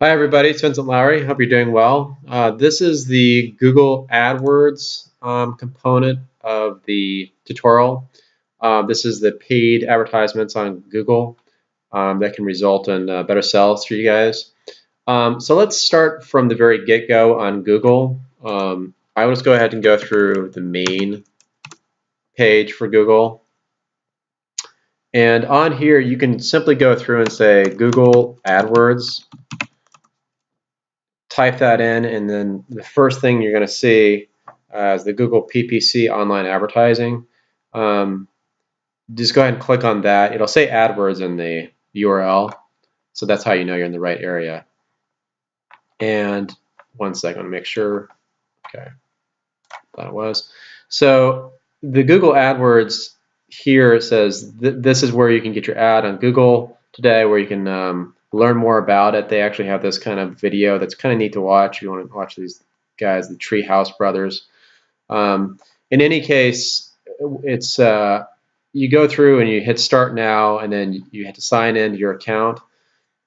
Hi everybody, it's Vincent Lowry. Hope you're doing well. This is the Google Adwords component of the tutorial. This is the paid advertisements on Google that can result in better sales for you guys. So let's start from the very get-go on Google. I will just go ahead and go through the main page for Google. And on here, you can simply go through and say Google AdWords. Type that in, and then the first thing you're going to see is the Google PPC online advertising. Just go ahead and click on that. It'll say AdWords in the URL, so that's how you know you're in the right area. And one second, to make sure. Okay, thought it was. So the Google AdWords here, it says this is where you can get your ad on Google today, where you can learn more about it. They actually have this kind of video that's kind of neat to watch if you want to watch these guys, the Treehouse Brothers. In any case, it's you go through and you hit start now, and then you have to sign into your account,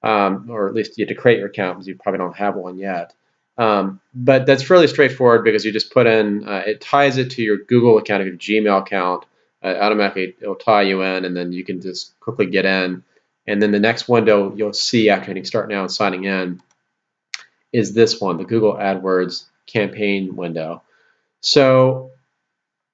or at least you have to create your account because you probably don't have one yet. But that's fairly straightforward because you just put in, it ties it to your Google account, your Gmail account. Automatically, it'll tie you in, and then you can just quickly get in. And then the next window you'll see after hitting start now and signing in is this one, the Google AdWords campaign window. So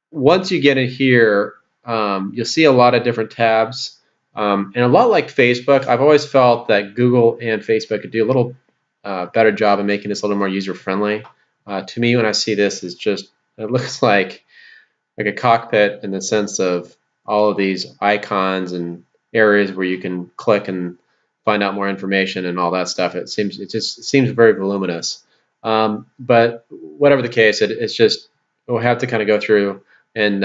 once you get in here, you'll see a lot of different tabs. And a lot like Facebook, I've always felt that Google and Facebook could do a little better job of making this a little more user-friendly. To me, when I see this, it looks like a cockpit in the sense of all of these icons and areas where you can click and find out more information and all that stuff. It just seems very voluminous. But whatever the case, it's just we'll have to kind of go through and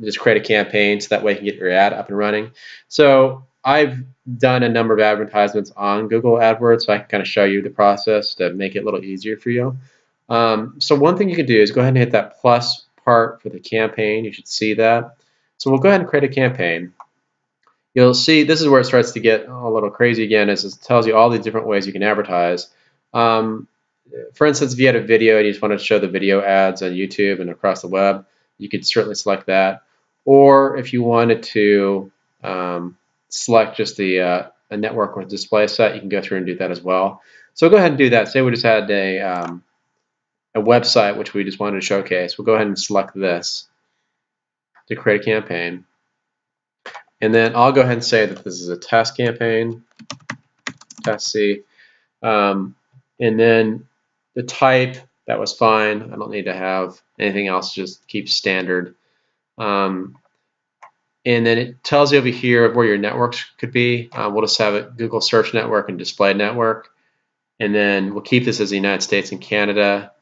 just create a campaign so that way you can get your ad up and running. So I've done a number of advertisements on Google AdWords, so I can kind of show you the process to make it a little easier for you. So one thing you can do is go ahead and hit that plus part for the campaign. You should see that. So we'll go ahead and create a campaign. You'll see this is where it starts to get a little crazy again, as it tells you all the different ways you can advertise. For instance, if you had a video and you just wanted to show the video ads on YouTube and across the web, you could certainly select that. Or if you wanted to select just a network or display set, you can go through and do that as well. So go ahead and do that. Say we just had a website which we just wanted to showcase. We'll go ahead and select this to create a campaign. And then I'll go ahead and say that this is a test campaign, test C. And then the type, that was fine. I don't need to have anything else, just keep standard. And then it tells you over here where your networks could be. We'll just have it Google Search Network and Display Network. And then we'll keep this as the United States and Canada.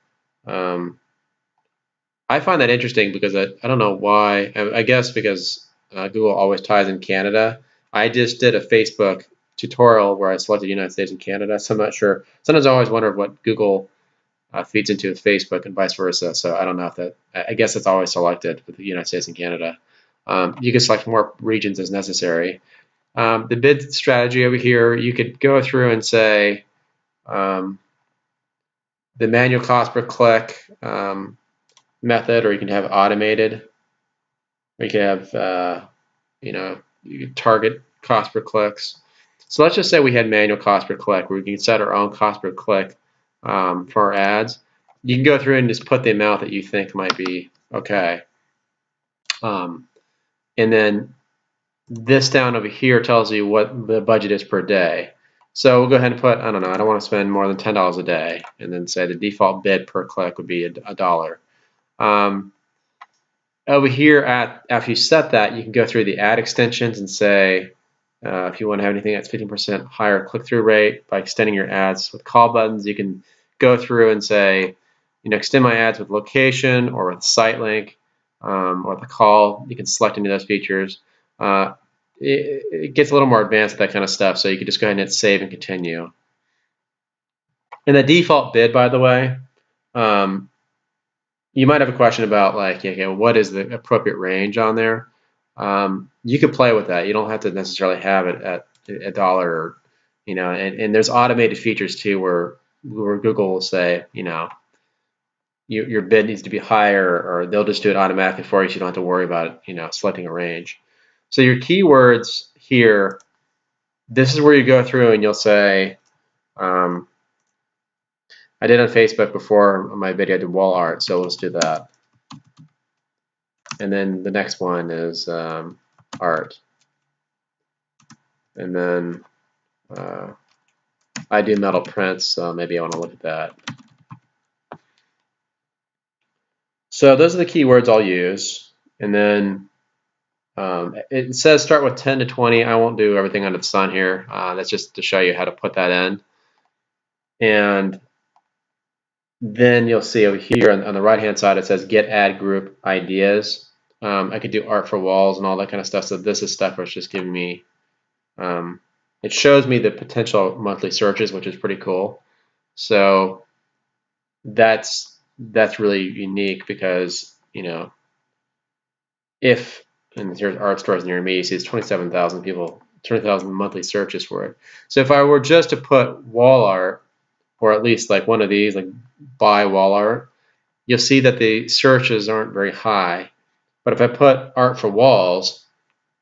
I find that interesting because I don't know why. I guess because Google always ties in Canada. I just did a Facebook tutorial where I selected United States and Canada, so I'm not sure. Sometimes I always wonder what Google feeds into with Facebook and vice versa. So I don't know if that. I guess it's always selected with the United States and Canada. You can select more regions as necessary. The bid strategy over here, you could go through and say the manual cost per click method, or you can have automated, or you can have you can target cost per clicks. So let's just say we had manual cost per click, where we can set our own cost per click for our ads. You can go through and just put the amount that you think might be okay. And then this down over here tells you what the budget is per day. So we'll go ahead and put, I don't know, I don't want to spend more than $10 a day, and then say the default bid per click would be a dollar. Over here, after you set that, you can go through the ad extensions and say, if you want to have anything that's 15% higher click-through rate by extending your ads with call buttons, you can go through and say, extend my ads with location or with site link or the call. You can select any of those features. It gets a little more advanced with that kind of stuff, so you can just go ahead and hit save and continue. And the default bid, by the way, you might have a question about okay, what is the appropriate range on there? You can play with that. You don't have to necessarily have it at $1 or And there's automated features too where Google will say, your bid needs to be higher, or they'll just do it automatically for you, so you don't have to worry about it, selecting a range. So your keywords here, this is where you go through and you'll say, I did on Facebook before on my video, I did wall art, so let's do that. And then the next one is art. And then I do metal prints, so maybe I want to look at that. So those are the keywords I'll use. And then it says start with 10 to 20. I won't do everything under the sun here. That's just to show you how to put that in. And then you'll see over here on the right-hand side, it says get ad group ideas. I could do art for walls and all that kind of stuff. So this is stuff where it's just giving me, it shows me the potential monthly searches, which is pretty cool. So that's really unique because, if, and here's art stores near me, you see it's 27,000 people, 20,000 monthly searches for it. So if I were just to put wall art, or at least like one of these, like buy wall art, you'll see that the searches aren't very high. But if I put art for walls,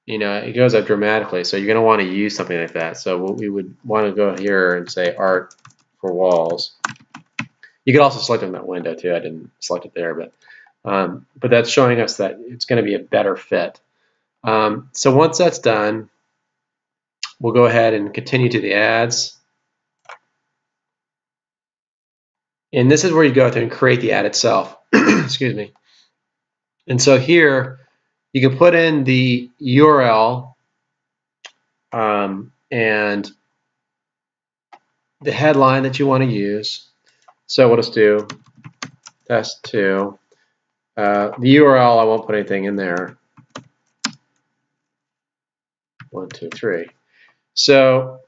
it goes up dramatically. So you're going to want to use something like that. So we would want to go here and say art for walls. You could also select it in that window too. I didn't select it there, but that's showing us that it's going to be a better fit. So once that's done, we'll go ahead and continue to the ads. And this is where you go through and create the ad itself. Excuse me. And so here, you can put in the URL and the headline that you want to use. So we'll just do test 2. The URL, I won't put anything in there. 1, 2, 3. So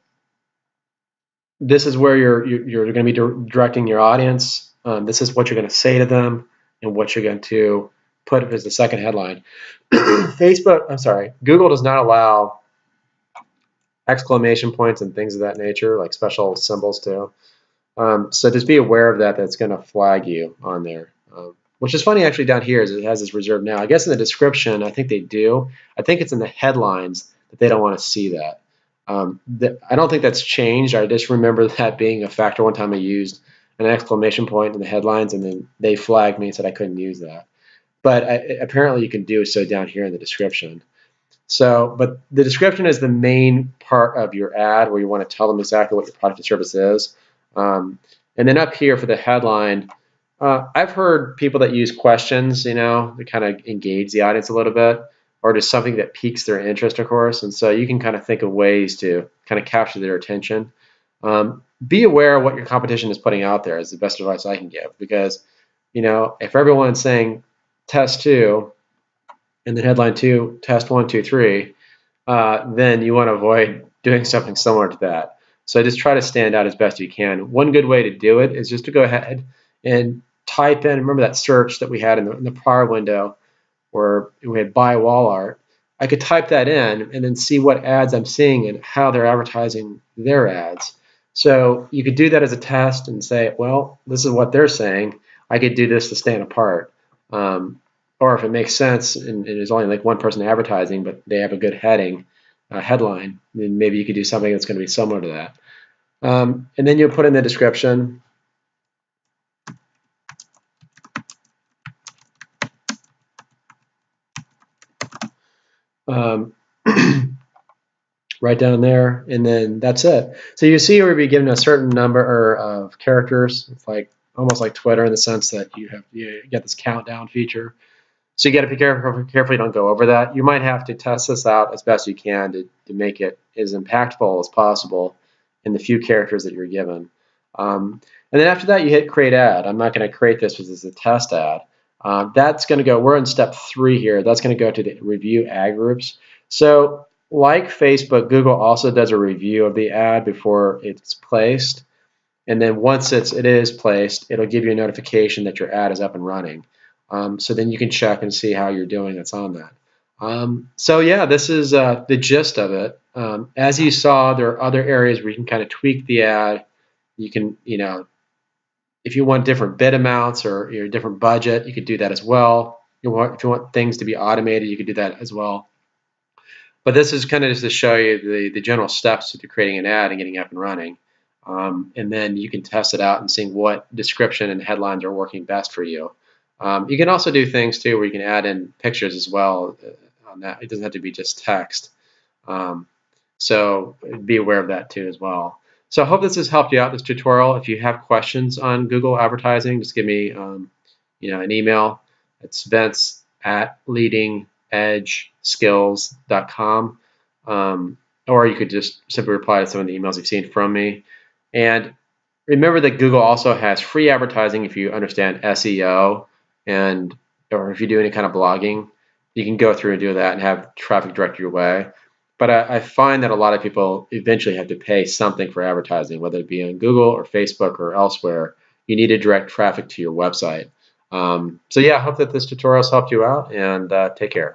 this is where you're going to be directing your audience. This is what you're going to say to them and what you're going to put as the second headline. Google does not allow exclamation points and things of that nature, like special symbols too. So just be aware of that. That's going to flag you on there. Which is funny actually down here is it has this reserved now. I guess in the description, I think they do. I think it's in the headlines that they don't want to see that. I don't think that's changed. I just remember that being a factor. One time I used an exclamation point in the headlines, and then they flagged me and said I couldn't use that. But apparently you can do so down here in the description. So, but the description is the main part of your ad where you want to tell them exactly what your product or service is. And then up here for the headline, I've heard people that use questions, to kind of engage the audience a little bit, or just something that piques their interest, of course. And so you can kind of think of ways to kind of capture their attention. Be aware of what your competition is putting out there is the best advice I can give, because, if everyone's saying test 2 and then headline 2, test 1, 2, 3, then you want to avoid doing something similar to that. So just try to stand out as best you can. One good way to do it is just to go ahead and type in, remember that search that we had in the prior window where we had buy wall art. I could type that in and then see what ads I'm seeing and how they're advertising their ads. So you could do that as a test and say, well, this is what they're saying. I could do this to stand apart. Or if it makes sense and there's only like one person advertising, but they have a good headline, then maybe you could do something that's going to be similar to that. And then you'll put in the description. Right down there, and then that's it. So you see, we'll be given a certain number of characters. It's like almost like Twitter in the sense that you get this countdown feature. So you got to be careful you don't go over that. You might have to test this out as best you can to make it as impactful as possible in the few characters that you're given. And then after that, you hit create ad. I'm not going to create this because it's a test ad. That's going to go, we're in step 3 here. That's going to go to the review ad groups. So like Facebook, Google also does a review of the ad before it's placed. And then once it is placed, it'll give you a notification that your ad is up and running. So then you can check and see how you're doing that's on that. So yeah, this is the gist of it. As you saw, there are other areas where you can kind of tweak the ad. You can, if you want different bid amounts or your different budget, you could do that as well. If you want things to be automated, you could do that as well. But this is kind of just to show you the general steps to creating an ad and getting up and running. And then you can test it out and seeing what description and headlines are working best for you. You can also do things too where you can add in pictures as well on that. It doesn't have to be just text. So be aware of that too as well. So I hope this has helped you out, this tutorial. If you have questions on Google advertising, just give me an email. It's vince@leadingedgeskills.com. Or you could just simply reply to some of the emails you've seen from me. And remember that Google also has free advertising if you understand SEO or if you do any kind of blogging. You can go through and do that and have traffic direct your way. But I find that a lot of people eventually have to pay something for advertising, whether it be on Google or Facebook or elsewhere. You need to direct traffic to your website. So yeah, I hope that this tutorial has helped you out, and take care.